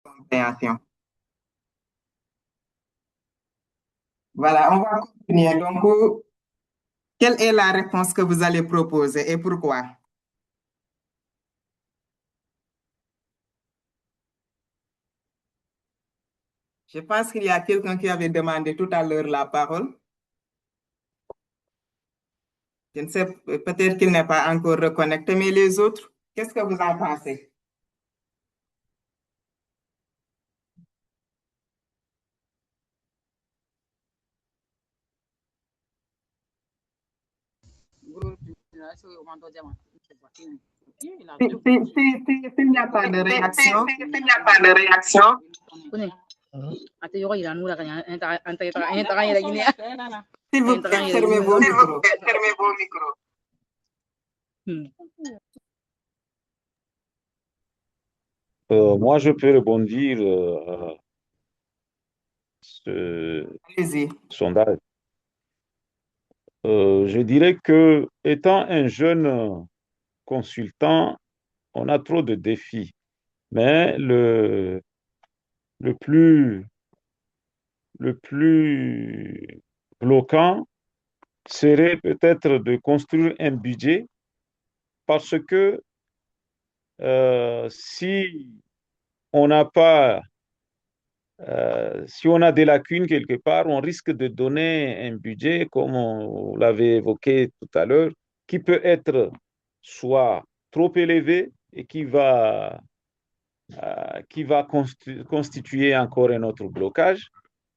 compréhension. Voilà, on va continuer. Donc, quelle est la réponse que vous allez proposer et pourquoi? Je pense qu'il y a quelqu'un qui avait demandé tout à l'heure la parole. Je ne sais, peut-être qu'il n'est pas encore reconnecté, mais les autres, qu'est-ce que vous en pensez? S'il n'y a pas de réaction, S'il n'y a pas de réaction, s'il vous plaît, fermez vos micros. fermez vos micros. Moi, je peux rebondir à ce Allez-y. sondage. Je dirais que, étant un jeune consultant, on a trop de défis. Mais le le plus bloquant serait peut-être de construire un budget parce que si on n'a pas, si on a des lacunes quelque part, on risque de donner un budget, comme on l'avait évoqué tout à l'heure, qui peut être soit trop élevé et qui va constituer encore un autre blocage,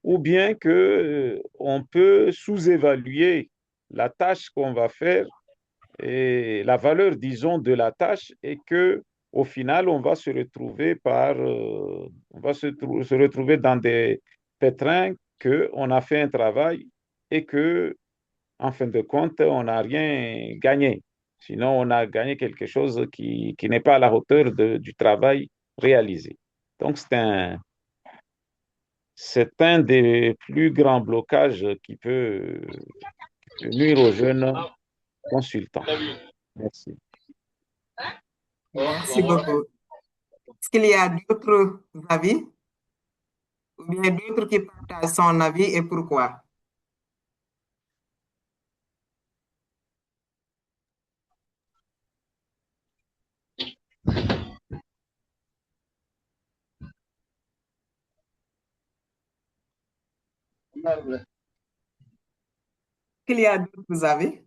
ou bien que, on peut sous-évaluer la tâche qu'on va faire et la valeur, disons, de la tâche et que au final, on va se retrouver on va se retrouver dans des pétrins qu'on a fait un travail et que, en fin de compte, on n'a rien gagné. Sinon, on a gagné quelque chose qui n'est pas à la hauteur du travail réalisé. Donc, c'est un des plus grands blocages qui peut nuire aux jeunes consultants. Merci. Merci beaucoup. Est-ce qu'il y a d'autres avis ou bien d'autres qui partagent son avis et pourquoi? Est-ce qu'il y a d'autres avis?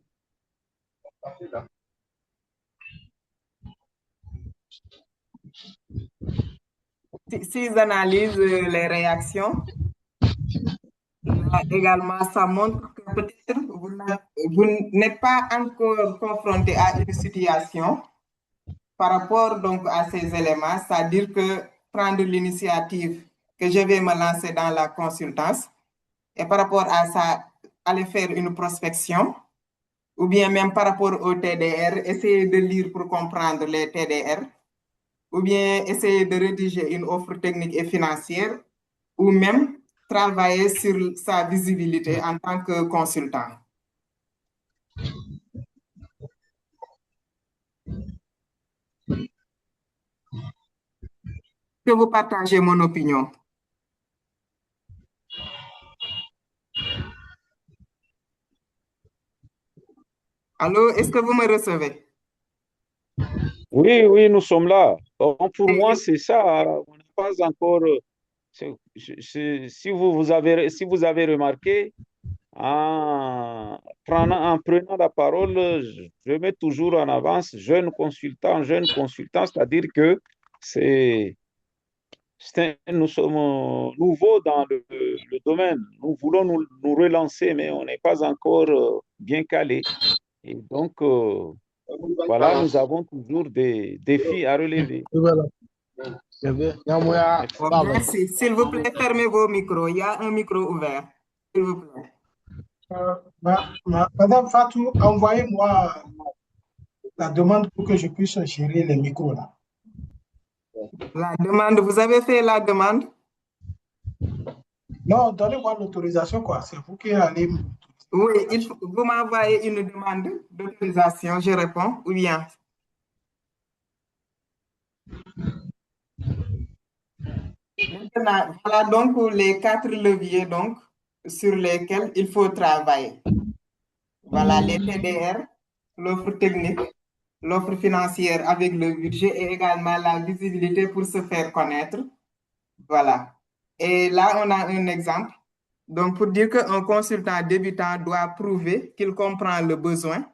S'ils analysent les réactions, là également, ça montre que peut-être vous n'êtes pas encore confronté à une situation par rapport donc à ces éléments, c'est-à-dire que prendre l'initiative que je vais me lancer dans la consultance et par rapport à ça, aller faire une prospection ou bien même par rapport au TDR, essayer de lire pour comprendre les TDR ou bien essayer de rédiger une offre technique et financière ou même travailler sur sa visibilité en tant que consultant. Que vous partagez mon opinion. Allô, est-ce que vous me recevez? Oui, oui, nous sommes là. Donc, pour moi, c'est ça. On n'a pas encore. Si vous avez remarqué, en prenant la parole, je mets toujours en avance jeune consultant, c'est-à-dire que c'est, nous sommes nouveaux dans le domaine. Nous voulons nous relancer, mais on n'est pas encore bien calé. Et donc, voilà, nous avons toujours des défis à relever. Merci. S'il vous plaît, fermez vos micros. Il y a un micro ouvert. S'il vous plaît. Madame Fatou, envoyez-moi la demande pour que je puisse gérer les micros là. La demande, vous avez fait la demande? Non, donnez-moi l'autorisation, quoi. C'est vous qui allez. Oui, vous m'envoyez une demande d'autorisation, je réponds, ou bien. Maintenant, voilà donc les quatre leviers donc, sur lesquels il faut travailler. Voilà les TDR, l'offre technique, l'offre financière avec le budget et également la visibilité pour se faire connaître. Voilà. Et là, on a un exemple. Donc, pour dire qu'un consultant débutant doit prouver qu'il comprend le besoin.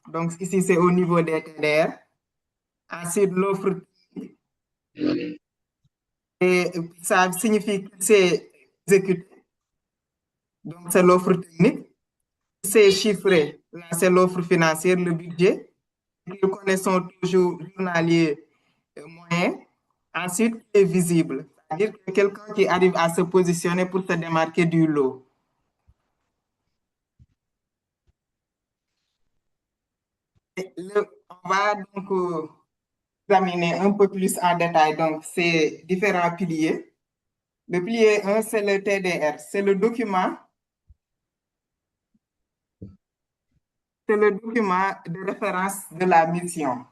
Donc, ici, c'est au niveau des TDR. Ensuite, l'offre, et ça signifie que c'est exécuté. Donc, c'est l'offre technique. C'est chiffré. Là, c'est l'offre financière, le budget. Nous connaissons toujours journalier moyen. Ensuite, il est visible. C'est-à-dire que quelqu'un qui arrive à se positionner pour se démarquer du lot. On va donc examiner un peu plus en détail donc, ces différents piliers. Le pilier 1, c'est le TDR. C'est le document de référence de la mission.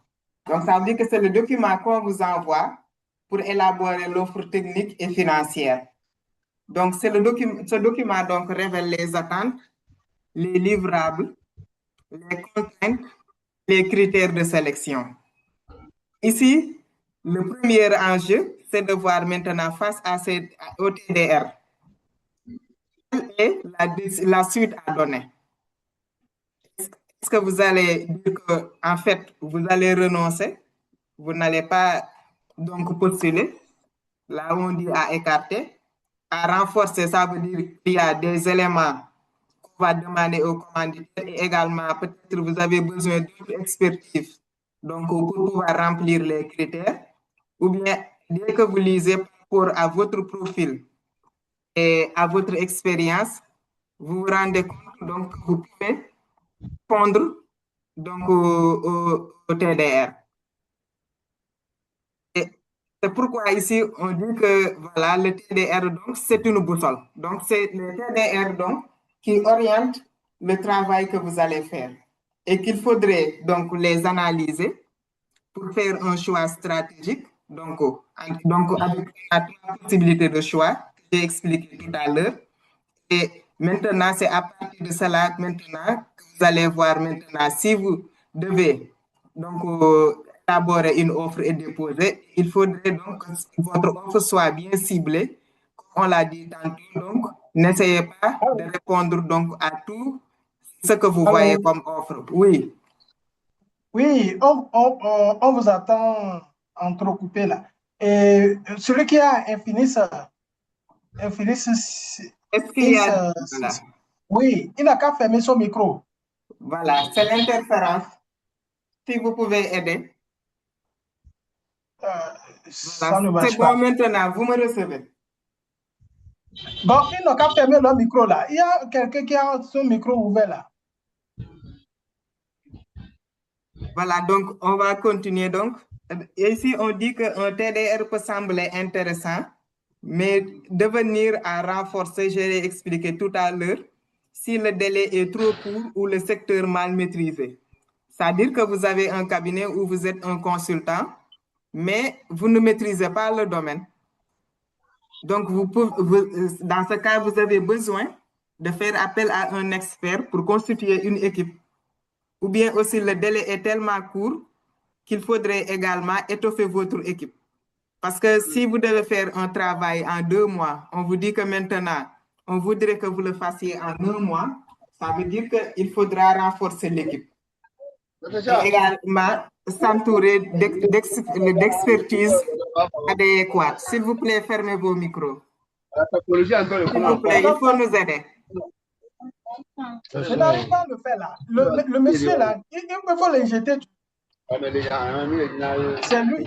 Donc, ça veut dire que c'est le document qu'on vous envoie pour élaborer l'offre technique et financière. Donc, ce document donc, révèle les attentes, les livrables, les contraintes, les critères de sélection. Ici, le premier enjeu, c'est de voir maintenant face au TDR quelle est la suite à donner. Est-ce que vous allez dire que, en fait, vous allez renoncer, vous n'allez pas donc postuler, là où on dit à écarter, à renforcer, ça veut dire qu'il y a des éléments qu'on va demander aux commanditaires et également peut-être vous avez besoin d'une expertise donc pour pouvoir remplir les critères ou bien dès que vous lisez par rapport à votre profil et à votre expérience, vous vous rendez compte donc que vous pouvez répondre donc au TDR. Et c'est pourquoi ici, on dit que voilà, le TDR, donc, c'est une boussole. Donc, c'est le TDR donc, qui oriente le travail que vous allez faire et qu'il faudrait donc les analyser pour faire un choix stratégique. Donc avec la possibilité de choix que j'ai expliqué tout à l'heure. Et maintenant, c'est à partir de cela maintenant que vous allez voir maintenant si vous devez donc élaborer une offre et déposer, il faudrait donc que votre offre soit bien ciblée. Comme on l'a dit tantôt, donc n'essayez pas de répondre donc à tout ce que vous voyez Alors, comme offre. Oui, oui, on vous attend entrecoupé là. Et celui qui a Infinis, est-ce qu'il y a... Voilà, oui, il n'a qu'à fermer son micro. voilà, c'est l'interférence. Si vous pouvez aider. Ça Voilà, ne c'est marche bon pas. maintenant, vous me recevez. Bon, il n'a qu'à fermer leur micro là. Il y a quelqu'un qui a son micro ouvert là. Voilà, donc on va continuer donc. Et ici, on dit qu'un TDR peut sembler intéressant, mais devenir à renforcer, je l'ai expliqué tout à l'heure, si le délai est trop court ou le secteur mal maîtrisé. C'est-à-dire que vous avez un cabinet où vous êtes un consultant, mais vous ne maîtrisez pas le domaine. Donc, dans ce cas, vous avez besoin de faire appel à un expert pour constituer une équipe. Ou bien aussi le délai est tellement court qu'il faudrait également étoffer votre équipe. Parce que si vous devez faire un travail en 2 mois, on vous dit que maintenant, on voudrait que vous le fassiez en 1 mois, ça veut dire qu'il faudra renforcer l'équipe. Et également, s'entourer d'expertise adéquate. S'il vous plaît, fermez vos micros. S'il vous plaît, il faut nous aider. Je n'arrive pas à le faire là. Le monsieur là, il faut l'injecter. C'est lui.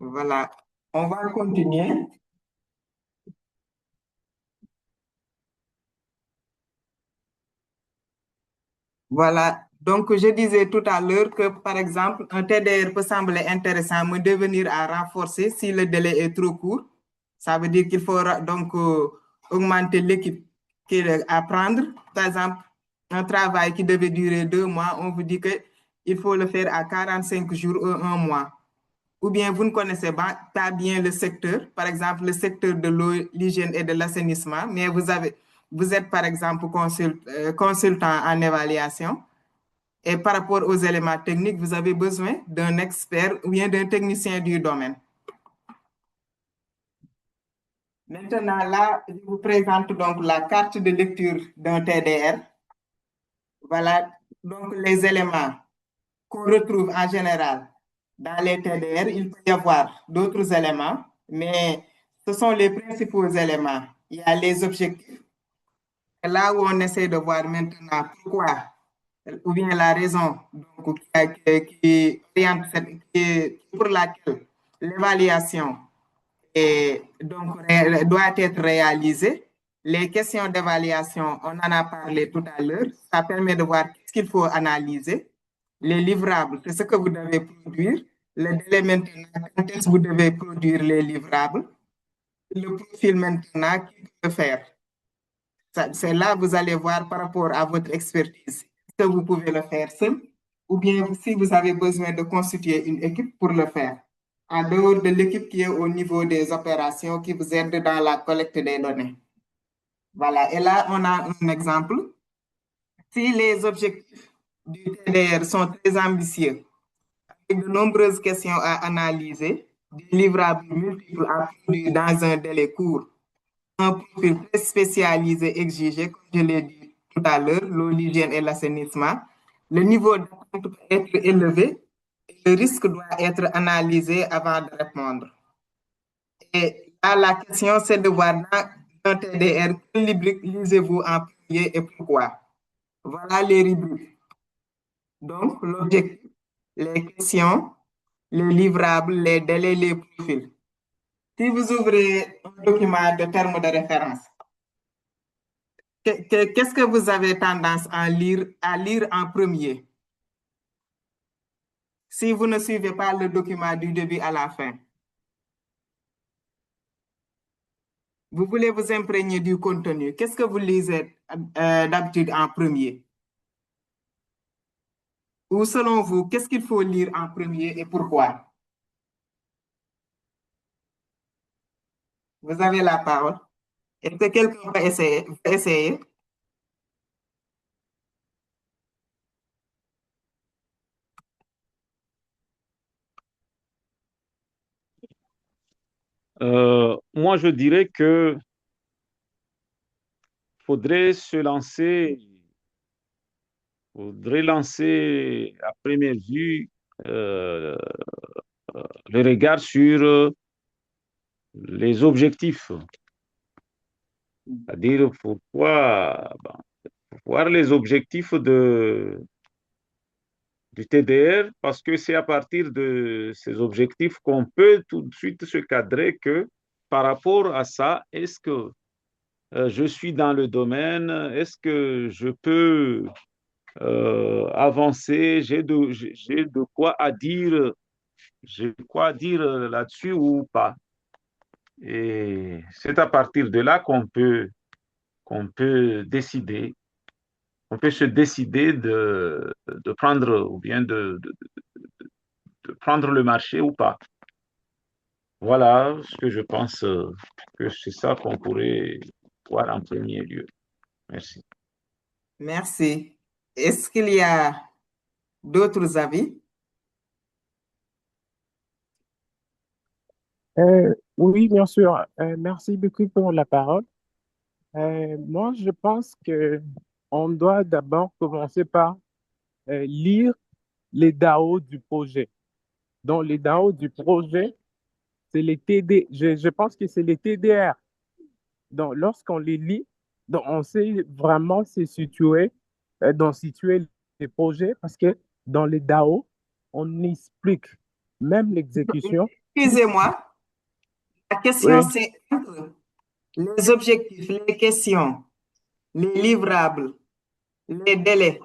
Voilà, on va continuer. Voilà, donc je disais tout à l'heure que par exemple, un TDR peut sembler intéressant, mais devenir à renforcer si le délai est trop court. Ça veut dire qu'il faut donc augmenter l'équipe qui est à prendre. Par exemple, un travail qui devait durer 2 mois, on vous dit qu'il faut le faire à 45 jours ou un mois. Ou bien vous ne connaissez pas bien le secteur, par exemple le secteur de l'eau, l'hygiène et de l'assainissement, mais vous êtes par exemple consultant en évaluation et par rapport aux éléments techniques, vous avez besoin d'un expert ou bien d'un technicien du domaine. Maintenant, là, je vous présente donc la carte de lecture d'un TDR. Voilà donc les éléments qu'on retrouve en général dans les TDR. Il peut y avoir d'autres éléments, mais ce sont les principaux éléments. Il y a les objectifs. Là où on essaie de voir maintenant pourquoi, ou bien la raison donc, oriente pour laquelle l'évaluation doit être réalisée. Les questions d'évaluation, on en a parlé tout à l'heure. Ça permet de voir ce qu'il faut analyser. Les livrables, c'est ce que vous devez produire. Le délai maintenant, quand est-ce que vous devez produire les livrables. Le profil maintenant, qui peut faire. C'est là que vous allez voir par rapport à votre expertise que vous pouvez le faire seul ou bien si vous avez besoin de constituer une équipe pour le faire. En dehors de l'équipe qui est au niveau des opérations qui vous aide dans la collecte des données. Voilà, et là, on a un exemple. Si les objectifs du TDR sont très ambitieux, avec de nombreuses questions à analyser, des livrables multiples à produire dans un délai court, un profil très spécialisé exigé, comme je l'ai dit tout à l'heure, l'eau, l'hygiène et l'assainissement. Le niveau d'attente peut être élevé et le risque doit être analysé avant de répondre. Et là, la question, c'est de voir dans un TDR, quelle rubrique lisez-vous en premier et pourquoi? Voilà les rubriques. Donc, l'objectif, les questions, les livrables, les délais, les profils. Si vous ouvrez un document de termes de référence, qu'est-ce que vous avez tendance à lire en premier si vous ne suivez pas le document du début à la fin? Vous voulez vous imprégner du contenu. Qu'est-ce que vous lisez d'habitude en premier? Ou selon vous, qu'est-ce qu'il faut lire en premier et pourquoi? Vous avez la parole. Est-ce que quelqu'un va essayer? Moi, je dirais que faudrait lancer à première vue euh, le regard sur les objectifs. C'est-à-dire pourquoi, bon, voir les objectifs du TDR, parce que c'est à partir de ces objectifs qu'on peut tout de suite se cadrer que par rapport à ça, est-ce que je suis dans le domaine, est-ce que je peux avancer, j'ai de quoi à dire, j'ai de quoi dire là-dessus ou pas. Et c'est à partir de là qu'on peut décider, on peut se décider de prendre ou bien de prendre le marché ou pas. Voilà ce que je pense que c'est ça qu'on pourrait voir en premier lieu. Merci. Merci. Est-ce qu'il y a D'autres avis? Oui, bien sûr. Merci beaucoup pour la parole. Moi, je pense que on doit d'abord commencer par lire les DAO du projet. Donc, les DAO du projet, c'est les TD. Je pense que c'est les TDR. Donc, lorsqu'on les lit, donc on sait vraiment situer les projets parce que dans les DAO, on explique même l'exécution. Excusez-moi, la question Oui, c'est entre les objectifs, les questions, les livrables, les délais,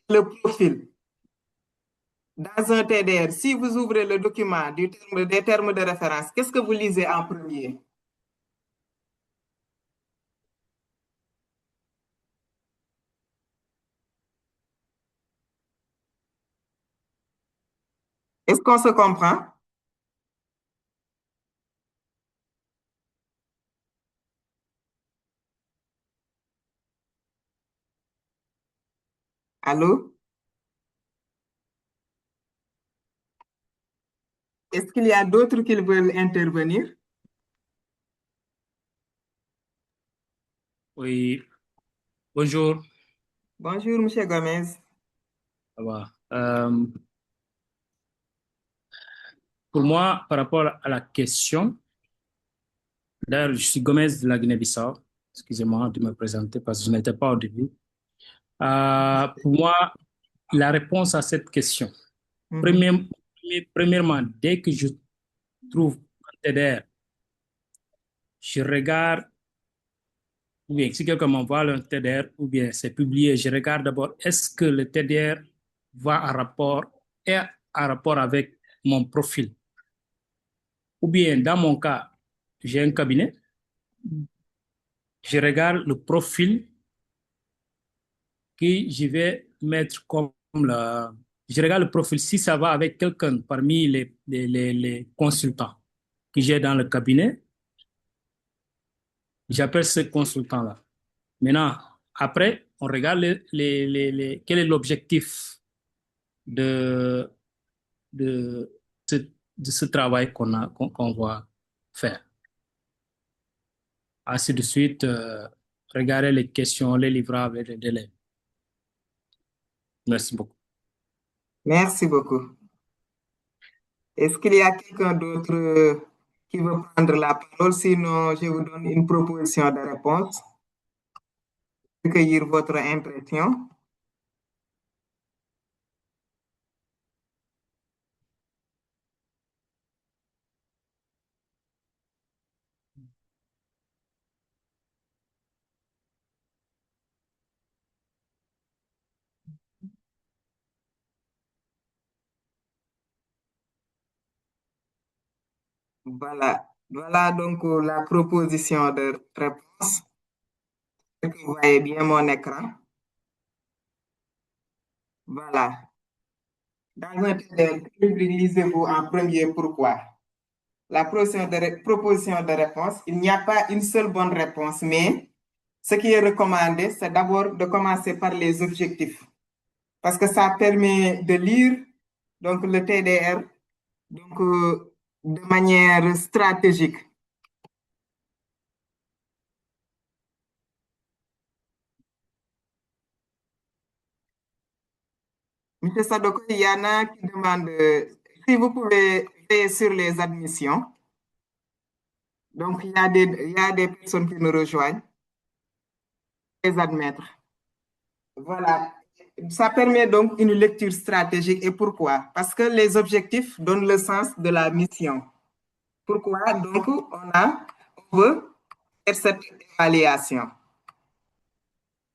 le profil. Dans un TDR, si vous ouvrez le document des termes de référence, qu'est-ce que vous lisez en premier? Est-ce qu'on se comprend? Allô? Est-ce qu'il y a d'autres qui veulent intervenir? Oui, bonjour. Bonjour, M. Gomez. Ça va. Pour moi, par rapport à la question, d'ailleurs, je suis Gomez de la Guinée-Bissau. Excusez-moi de me présenter parce que je n'étais pas au début. Pour moi, la réponse à cette question, Mhm. premièrement, dès que je trouve un TDR, je regarde, ou bien si quelqu'un m'envoie un TDR, ou bien c'est publié, je regarde d'abord est-ce que le TDR est en rapport avec mon profil. Ou bien, dans mon cas, j'ai un cabinet, je regarde le profil que je vais mettre comme la... Je regarde le profil si ça va avec quelqu'un parmi les consultants que j'ai dans le cabinet, j'appelle ce consultant-là. Maintenant, après, on regarde quel est l'objectif de, de, ce, de ce travail qu'on va faire. Ainsi de suite, regarder les questions, les livrables et les délais. Merci beaucoup. Merci beaucoup. Est-ce qu'il y a quelqu'un d'autre qui veut prendre la parole? Sinon, je vous donne une proposition de réponse. Recueillir votre impression. Voilà. Voilà donc la proposition de réponse. Vous voyez bien mon écran. Voilà. Dans un TDR, lisez-vous en premier pourquoi. La proposition de réponse, il n'y a pas une seule bonne réponse, mais ce qui est recommandé, c'est d'abord de commencer par les objectifs. Parce que ça permet de lire donc, le TDR donc, de manière stratégique. Monsieur Sadoko, il y en a qui demandent si vous pouvez veiller sur les admissions. Donc, il y a des personnes qui nous rejoignent. Les admettre. Voilà. Ça permet donc une lecture stratégique. Et pourquoi? Parce que les objectifs donnent le sens de la mission. Pourquoi? Donc, on veut faire cette évaluation.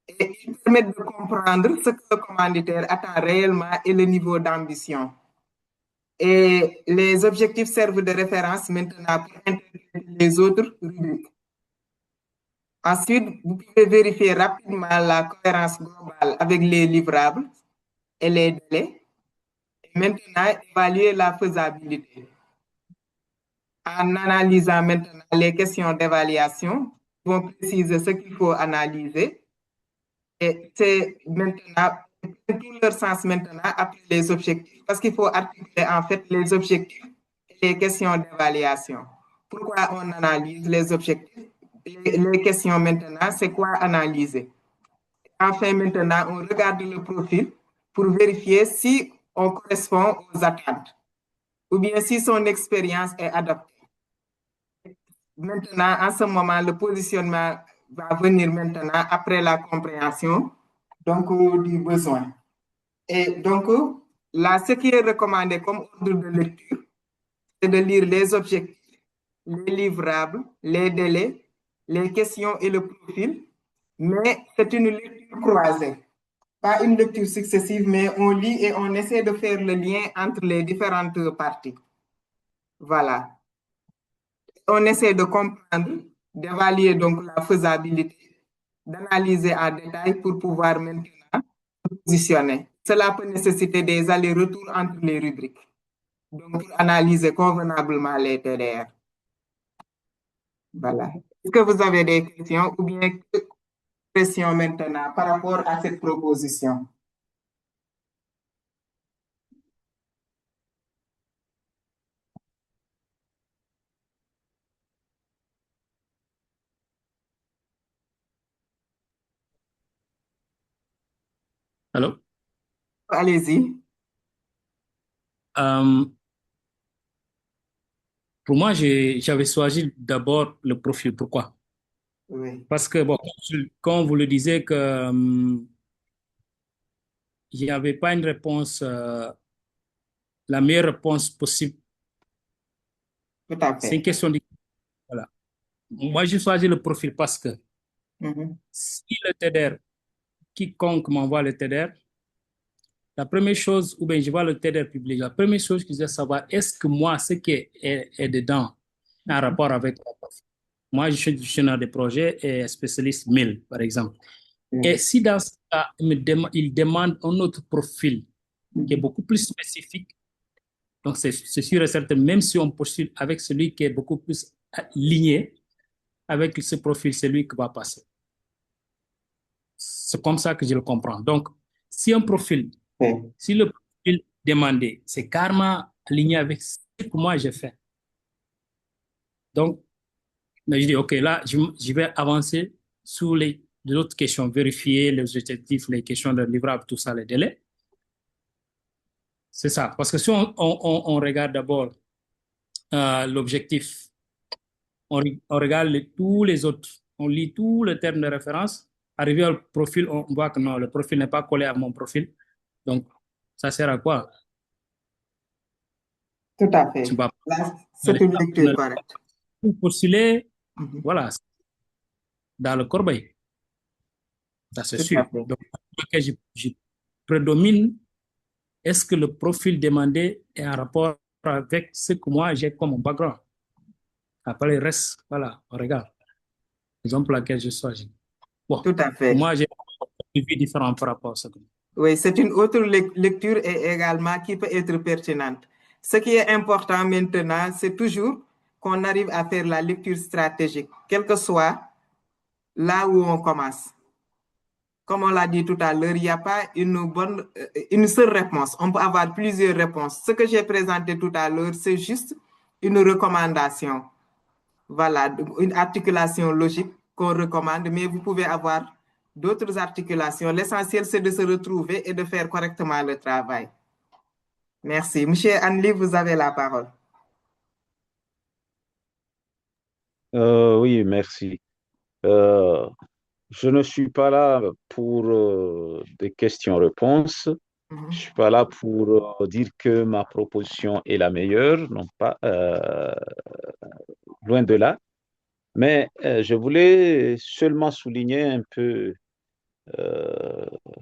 Et ils permettent de comprendre ce que le commanditaire attend réellement et le niveau d'ambition. Et les objectifs servent de référence maintenant pour interpréter les autres rubriques. Ensuite, vous pouvez vérifier rapidement la cohérence globale avec les livrables et les délais. Et maintenant, évaluer la faisabilité. En analysant maintenant les questions d'évaluation, ils vont préciser ce qu'il faut analyser. Et c'est maintenant tout leur sens maintenant après les objectifs, parce qu'il faut articuler en fait les objectifs et les questions d'évaluation. Pourquoi on analyse les objectifs? Les questions maintenant, c'est quoi analyser? Enfin, maintenant, on regarde le profil pour vérifier si on correspond aux attentes ou bien si son expérience est adaptée. Maintenant, en ce moment, le positionnement va venir maintenant après la compréhension donc, du besoin. Et donc, là, ce qui est recommandé comme ordre de lecture, c'est de lire les objectifs, les livrables, les délais, les questions et le profil, mais c'est une lecture croisée. Pas une lecture successive, mais on lit et on essaie de faire le lien entre les différentes parties. Voilà. On essaie de comprendre, d'évaluer donc la faisabilité, d'analyser en détail pour pouvoir maintenant positionner. Cela peut nécessiter des allers-retours entre les rubriques. Donc, pour analyser convenablement les TDR. Voilà. Est-ce que vous avez des questions ou bien questions maintenant par rapport à cette proposition? Allô? Allez-y. Pour moi, j'avais choisi d'abord le profil. Pourquoi? Oui. Parce que, bon, quand vous le disiez que il n'y avait pas une réponse, la meilleure réponse possible. Tout à C'est une fait. question de... Voilà. Moi, j'ai choisi le profil parce que si le TDR, quiconque m'envoie le TDR, la première chose, ou bien je vois le TDR public, la première chose que je dois savoir, est-ce que moi, ce qui est dedans, en rapport avec mon profil? Moi, je suis gestionnaire de projet et spécialiste 1000, par exemple. Et si dans ce cas, il demande un autre profil qui est beaucoup plus spécifique, donc c'est sûr et certain, même si on postule avec celui qui est beaucoup plus aligné avec ce profil, c'est lui qui va passer. C'est comme ça que je le comprends. Donc, si un profil, si le profil demandé, c'est carrément aligné avec ce que moi j'ai fait. Donc, je dis, OK, là, je vais avancer sur les autres questions, vérifier les objectifs, les questions de livrable, tout ça, les délais. C'est ça. Parce que si on regarde d'abord l'objectif, on regarde tous les autres, on lit tous les termes de référence. Arrivé au profil, on voit que non, le profil n'est pas collé à mon profil. Donc, ça sert à quoi? Tout à fait. C'est une lecture correcte. Pour postuler, voilà, dans le corbeil. Ça, c'est sûr. Donc, je prédomine, est-ce que le profil demandé est en rapport avec ce que moi j'ai comme background? Après, le reste, voilà, on regarde. Raison pour laquelle je choisis. Bon, tout à fait. Moi, j'ai une vie différente par rapport à ça. Oui, c'est une autre lecture et également qui peut être pertinente. Ce qui est important maintenant, c'est toujours qu'on arrive à faire la lecture stratégique, quel que soit là où on commence. Comme on l'a dit tout à l'heure, il n'y a pas une seule réponse. On peut avoir plusieurs réponses. Ce que j'ai présenté tout à l'heure, c'est juste une recommandation. Voilà, une articulation logique qu'on recommande, mais vous pouvez avoir d'autres articulations. L'essentiel, c'est de se retrouver et de faire correctement le travail. Merci. Monsieur Anli, vous avez la parole. Oui, merci. Je ne suis pas là pour des questions-réponses. Je suis pas là pour dire que ma proposition est la meilleure, non pas, loin de là. Mais je voulais seulement souligner un peu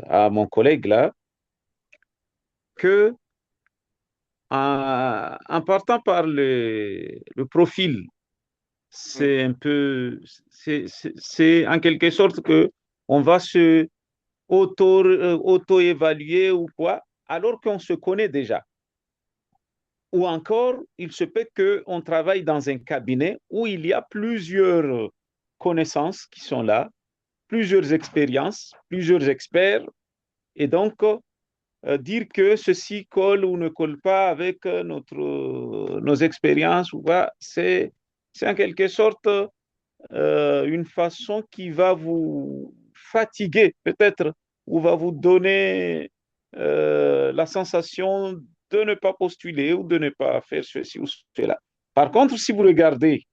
à mon collègue là que en partant par le profil, c'est un peu, c'est en quelque sorte que on va se auto-évaluer ou quoi, alors qu'on se connaît déjà. Ou encore, il se peut qu'on travaille dans un cabinet où il y a plusieurs connaissances qui sont là, plusieurs expériences, plusieurs experts, Et donc, dire que ceci colle ou ne colle pas avec nos expériences, c'est en quelque sorte une façon qui va vous fatiguer, peut-être, ou va vous donner la sensation de ne pas postuler ou de ne pas faire ceci ou cela. Par contre, si vous regardez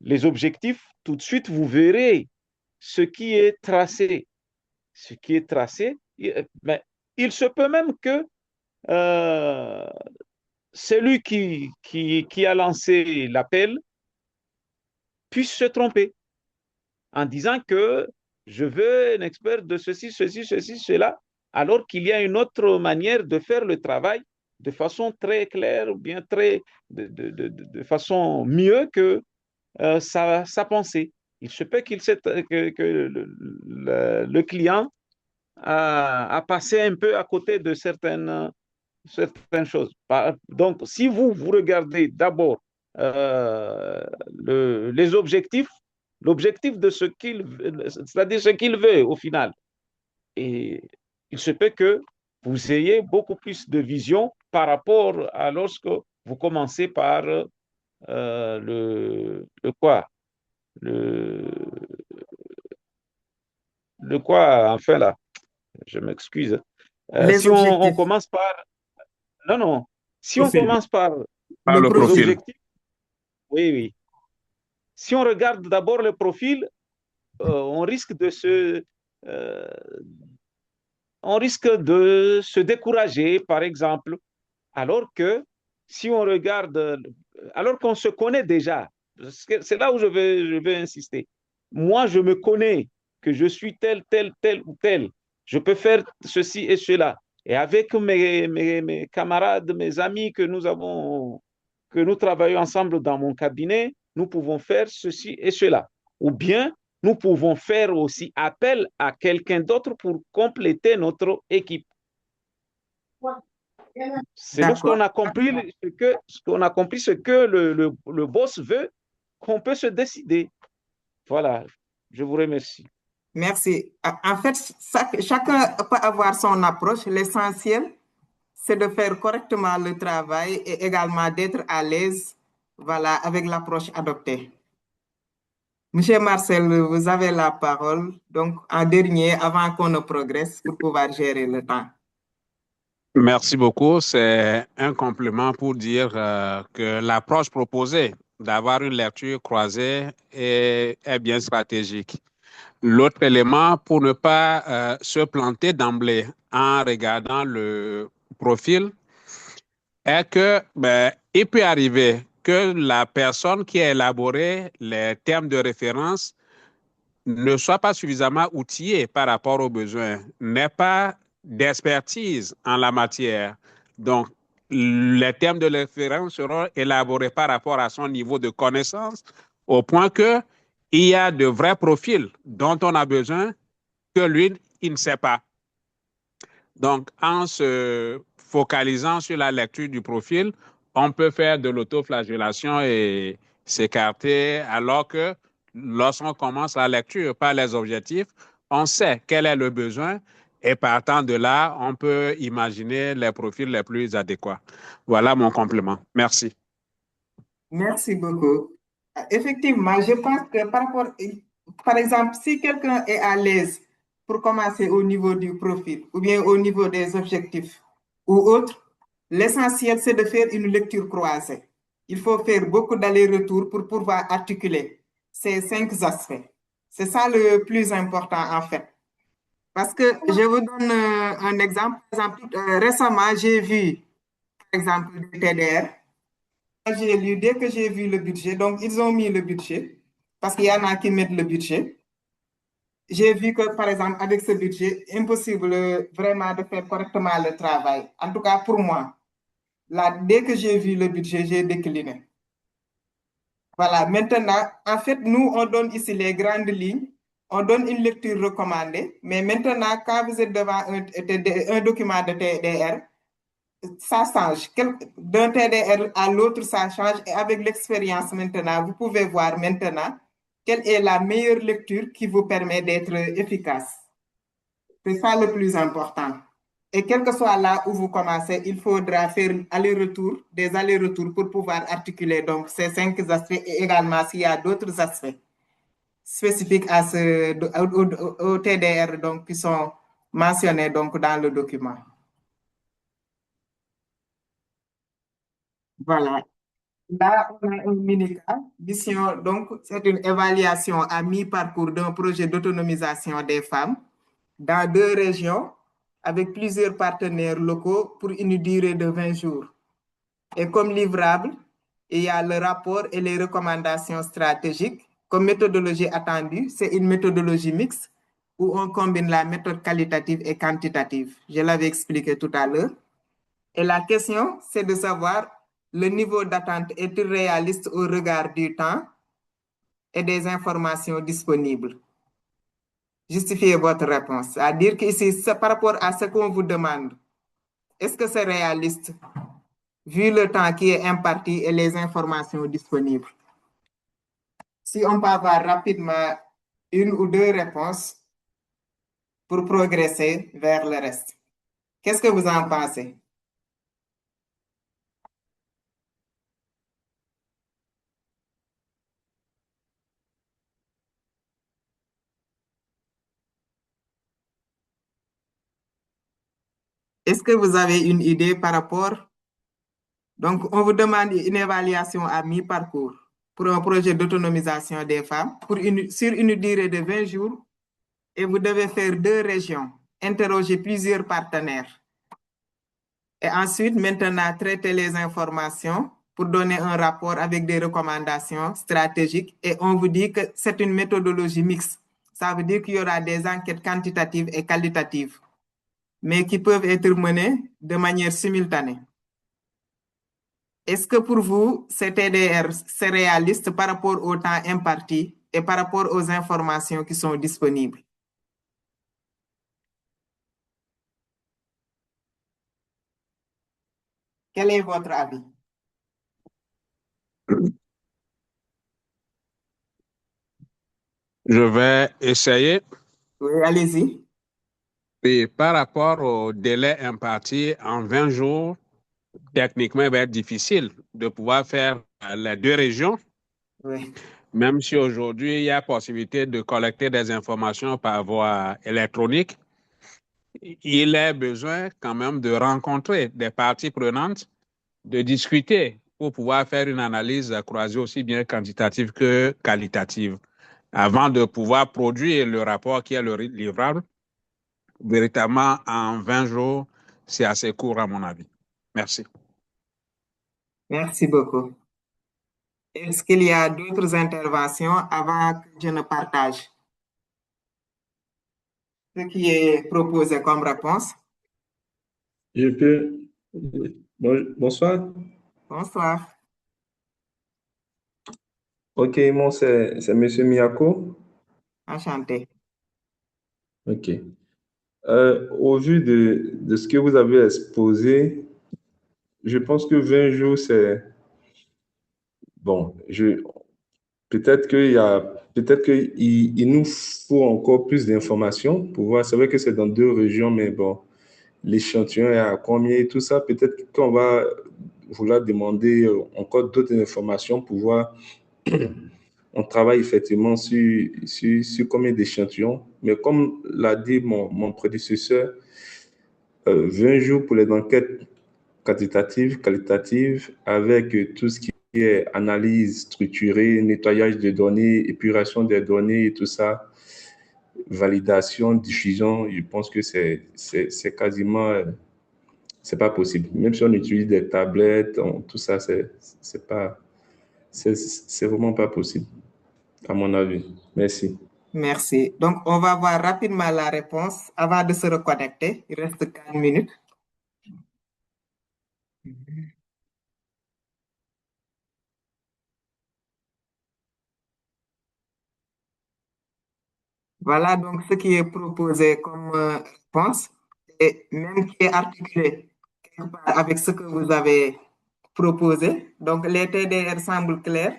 les objectifs, tout de suite, vous verrez ce qui est tracé. Ce qui est tracé, mais il se peut même que euh, celui qui a lancé l'appel puisse se tromper en disant que je veux un expert de ceci, ceci, ceci, cela, alors qu'il y a une autre manière de faire le travail de façon très claire ou bien de façon mieux que sa pensée. Il se peut que le client a passé un peu à côté de certaines choses. Donc, si vous regardez d'abord les objectifs, l'objectif de c'est-à-dire ce qu'il veut au final, et il se peut que vous ayez beaucoup plus de vision par rapport à lorsque vous commencez par le quoi, le, le quoi, enfin là, je m'excuse. Les Si on objectifs, commence par, non, non, si on Profil. commence par Par le le les profil. profil. objectifs, oui, oui. Si on regarde d'abord le profil, on risque euh, on risque de se décourager, par exemple, alors que si on regarde, alors qu'on se connaît déjà, c'est là où je vais insister. Moi, je me connais que je suis tel, tel, tel ou tel. Je peux faire ceci et cela. Et avec mes camarades, mes amis que nous travaillons ensemble dans mon cabinet, nous pouvons faire ceci et cela. Ou bien, nous pouvons faire aussi appel à quelqu'un d'autre pour compléter notre équipe. C'est lorsqu'on D'accord. a compris ce que le boss veut qu'on peut se décider. Voilà, je vous remercie. Merci. En fait, chacun peut avoir son approche. L'essentiel, c'est de faire correctement le travail et également d'être à l'aise, voilà, avec l'approche adoptée. Monsieur Marcel, vous avez la parole. Donc, en dernier, avant qu'on ne progresse, pour pouvoir gérer le temps. Merci beaucoup. C'est un complément pour dire que l'approche proposée d'avoir une lecture croisée est bien stratégique. L'autre élément, pour ne pas se planter d'emblée en regardant le profil, est que il peut arriver que la personne qui a élaboré les termes de référence ne soit pas suffisamment outillée par rapport aux besoins, n'ait pas d'expertise en la matière. Donc, les termes de référence seront élaborés par rapport à son niveau de connaissance, au point que il y a de vrais profils dont on a besoin que lui, il ne sait pas. Donc, en se focalisant sur la lecture du profil, on peut faire de l'autoflagellation et s'écarter, alors que lorsqu'on commence la lecture par les objectifs, on sait quel est le besoin et partant de là, on peut imaginer les profils les plus adéquats. Voilà mon complément. Merci. Merci beaucoup. Effectivement, je pense que par exemple, si quelqu'un est à l'aise pour commencer au niveau du profil ou bien au niveau des objectifs ou autre, l'essentiel, c'est de faire une lecture croisée. Il faut faire beaucoup d'allers-retours pour pouvoir articuler ces 5 aspects. C'est ça le plus important en fait. Parce que je vous donne un exemple. Par exemple, récemment, j'ai vu, par exemple, le TDR. J'ai lu dès que j'ai vu le budget, donc ils ont mis le budget, parce qu'il y en a qui mettent le budget. J'ai vu que, par exemple, avec ce budget, impossible vraiment de faire correctement le travail. En tout cas, pour moi, là, dès que j'ai vu le budget, j'ai décliné. Voilà, maintenant, en fait, nous, on donne ici les grandes lignes, on donne une lecture recommandée, mais maintenant, quand vous êtes devant un document de TDR, ça change. D'un TDR à l'autre, ça change. Et avec l'expérience maintenant, vous pouvez voir maintenant quelle est la meilleure lecture qui vous permet d'être efficace. C'est ça le plus important. Et quel que soit là où vous commencez, il faudra faire des allers-retours pour pouvoir articuler donc ces 5 aspects et également s'il y a d'autres aspects spécifiques au TDR donc, qui sont mentionnés donc, dans le document. Voilà. Là, on a un mini-cas. Mission, donc, c'est une évaluation à mi-parcours d'un projet d'autonomisation des femmes dans 2 régions avec plusieurs partenaires locaux pour une durée de 20 jours. Et comme livrable, il y a le rapport et les recommandations stratégiques. Comme méthodologie attendue, c'est une méthodologie mixte où on combine la méthode qualitative et quantitative. Je l'avais expliqué tout à l'heure. Et la question, c'est de savoir le niveau d'attente est-il réaliste au regard du temps et des informations disponibles. Justifiez votre réponse. C'est-à-dire qu'ici, par rapport à ce qu'on vous demande, est-ce que c'est réaliste vu le temps qui est imparti et les informations disponibles? Si on peut avoir rapidement 1 ou 2 réponses pour progresser vers le reste. Qu'est-ce que vous en pensez? Est-ce que vous avez une idée par rapport? Donc, on vous demande une évaluation à mi-parcours pour un projet d'autonomisation des femmes sur une durée de 20 jours et vous devez faire 2 régions, interroger plusieurs partenaires. Et ensuite, maintenant, traiter les informations pour donner un rapport avec des recommandations stratégiques. Et on vous dit que c'est une méthodologie mixte. Ça veut dire qu'il y aura des enquêtes quantitatives et qualitatives, mais qui peuvent être menées de manière simultanée. Est-ce que pour vous, ces TDR, c'est réaliste par rapport au temps imparti et par rapport aux informations qui sont disponibles? Quel est votre avis? Je vais essayer. Oui, allez-y. Et par rapport au délai imparti en 20 jours, techniquement, il va être difficile de pouvoir faire les 2 régions, Oui. même si aujourd'hui, il y a possibilité de collecter des informations par voie électronique. Il est besoin quand même de rencontrer des parties prenantes, de discuter pour pouvoir faire une analyse croisée aussi bien quantitative que qualitative, avant de pouvoir produire le rapport qui est le livrable. Véritablement, en 20 jours, c'est assez court à mon avis. Merci. Merci beaucoup. Est-ce qu'il y a d'autres interventions avant que je ne partage ce qui est proposé comme réponse? Je peux. Bonsoir. Bonsoir. Ok, moi, c'est M. Miyako. Enchanté. Ok. Au vu de ce que vous avez exposé, je pense que 20 jours, c'est. Bon, peut-être qu'il nous faut encore plus d'informations pour voir. C'est vrai que c'est dans 2 régions, mais bon, l'échantillon est à combien et tout ça. Peut-être qu'on va vouloir demander encore d'autres informations pour voir. On travaille effectivement sur combien d'échantillons, mais comme l'a dit mon prédécesseur, 20 jours pour les enquêtes quantitatives, qualitatives, avec tout ce qui est analyse structurée, nettoyage des données, épuration des données et tout ça, validation, diffusion, je pense que c'est quasiment, c'est pas possible. Même si on utilise des tablettes, tout ça, c'est vraiment pas possible, à mon avis. Merci. Merci. Donc, on va voir rapidement la réponse avant de se reconnecter. Il reste 4 minutes. Voilà donc ce qui est proposé comme réponse et même qui est articulé quelque part avec ce que vous avez proposé. Donc, les TDR semblent clairs,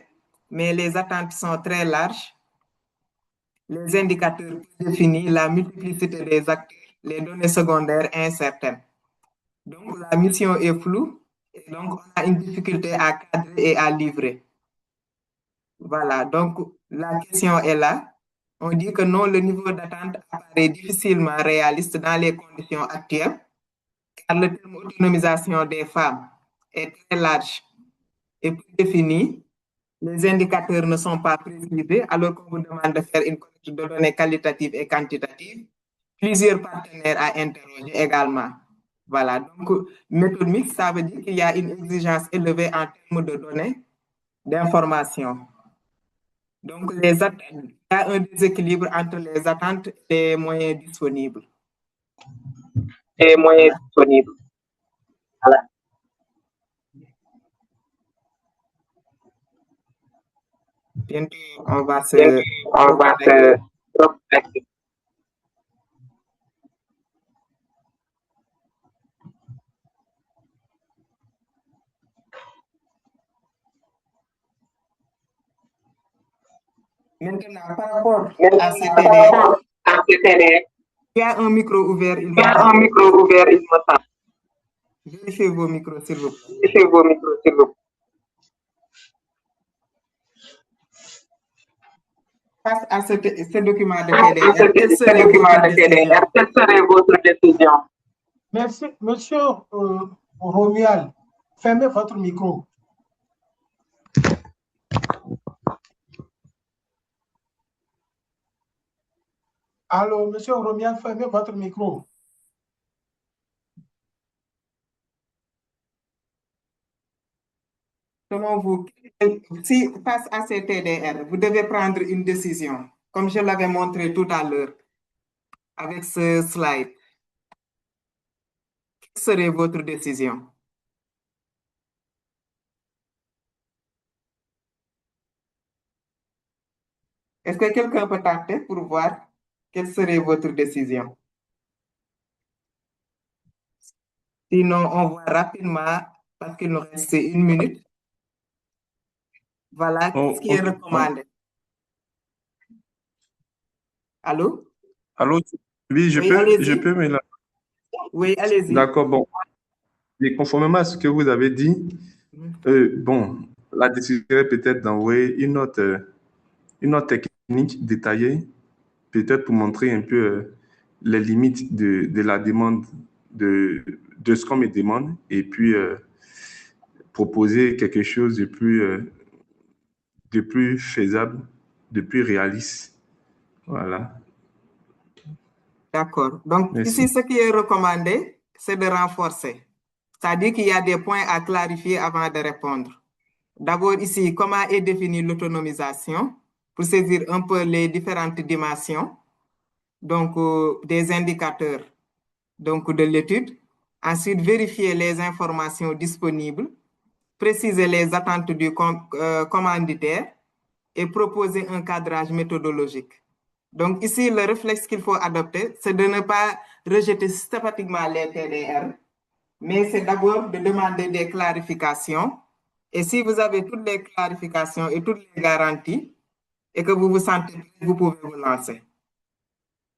mais les attentes sont très larges. Les indicateurs définis, la multiplicité des acteurs les données secondaires incertaines. Donc, la mission est floue et donc on a une difficulté à cadrer et à livrer. Voilà, donc la question est là. On dit que non, le niveau d'attente apparaît difficilement réaliste dans les conditions actuelles, car le terme autonomisation des femmes est très large et peu défini. Les indicateurs ne sont pas précisés alors qu'on vous demande de faire une collecte de données qualitatives et quantitatives. Plusieurs partenaires à interroger également. Voilà, donc méthode mixte, ça veut dire qu'il y a une exigence élevée en termes de données, d'informations. Donc, il y a un déséquilibre entre les attentes et les moyens disponibles. Voilà. Bientôt, on va se reconnecter. Maintenant, par rapport à CTDR, il y a un micro ouvert, il me semble. Vérifiez vos micros, s'il vous plaît. Face à ce document de TDR, quelle serait votre décision? Merci, monsieur Romuald. Fermez votre micro. Allô, monsieur Romuald, fermez votre micro. Selon vous, si face à ces TDR, vous devez prendre une décision, comme je l'avais montré tout à l'heure avec ce slide, quelle serait votre décision? Est-ce que quelqu'un peut tenter pour voir quelle serait votre décision? Sinon, on voit rapidement, parce qu'il nous reste 1 minute. Voilà ce qui est recommandé. Allô? Allô? Oui, je peux me... Oui, allez-y. D'accord, bon. Et conformément à ce que vous avez dit, bon, la décision est peut-être d'envoyer une note technique détaillée, peut-être pour montrer un peu les limites de la demande, de ce qu'on me demande, et puis proposer quelque chose de plus faisable, de plus réaliste. Voilà. D'accord. Donc, Merci. ici, ce qui est recommandé, c'est de renforcer. C'est-à-dire qu'il y a des points à clarifier avant de répondre. D'abord, ici, comment est définie l'autonomisation pour saisir un peu les différentes dimensions, donc des indicateurs donc, de l'étude. Ensuite, vérifier les informations disponibles, préciser les attentes du commanditaire et proposer un cadrage méthodologique. Donc ici, le réflexe qu'il faut adopter, c'est de ne pas rejeter systématiquement les TDR, mais c'est d'abord de demander des clarifications. Et si vous avez toutes les clarifications et toutes les garanties et que vous vous sentez prêt, vous pouvez vous lancer.